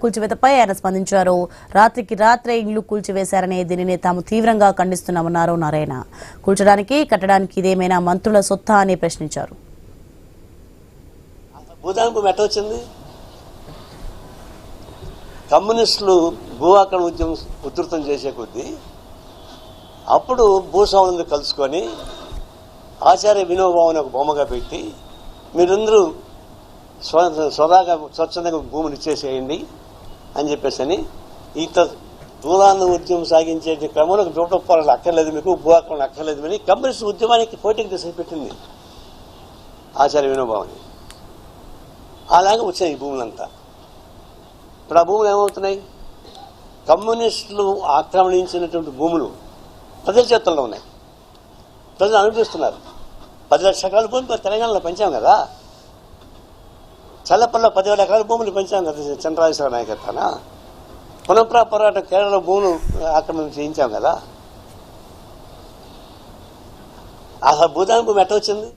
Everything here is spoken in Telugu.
కూల్చివేతపై ఆయన స్పందించారు. రాత్రికి రాత్రే ఇళ్లు కూల్చివేశారనే దీనిని తాము తీవ్రంగా ఖండిస్తున్నామన్నారు నారాయణ. కూల్చడానికి కట్టడానికి ఇదేమైనా మంత్రుల సొత్తా అని ప్రశ్నించారు. కమ్యూనిస్టులు భూ ఆక్రమణ ఉద్యమం ఉధృతం చేసే కొద్దీ అప్పుడు భూస్వాములను కలుసుకొని ఆచార్య వినోబావుని ఒక బొమ్మగా పెట్టి మీరందరూ స్వచ్ఛందంగా భూమిని ఇచ్చేసేయండి అని చెప్పేసి ఇంత దూరాన్ని ఉద్యమం సాగించే క్రమంలో దూటపోరాలు అక్కర్లేదు, మీకు భూ ఆక్రమణ అక్కర్లేదు అని కమ్యూనిస్ట్ ఉద్యమానికి పోటీకి తీసుకుపెట్టింది ఆచార్య వినోబావుని. అలాగే వచ్చాయి ఈ భూములంతా. ఇప్పుడు ఆ భూములు ఏమవుతున్నాయి? కమ్యూనిస్టులు ఆక్రమించినటువంటి భూములు ప్రజల చేతుల్లో ఉన్నాయి, ప్రజలు అనుభవిస్తున్నారు. 10 లక్షల ఎకరాల భూమి తెలంగాణలో పెంచాం కదా, చల్లపల్లిలో 10,000 ఎకరాల భూములు పెంచాం కదా చంద్రరాజేశ్వర నాయకత్వాన. పునఃప్రా పోరాటం కేరళలో భూములు ఆక్రమణ చేయించాం కదా. అసలు భూదాన భూమి ఎట్ట వచ్చింది?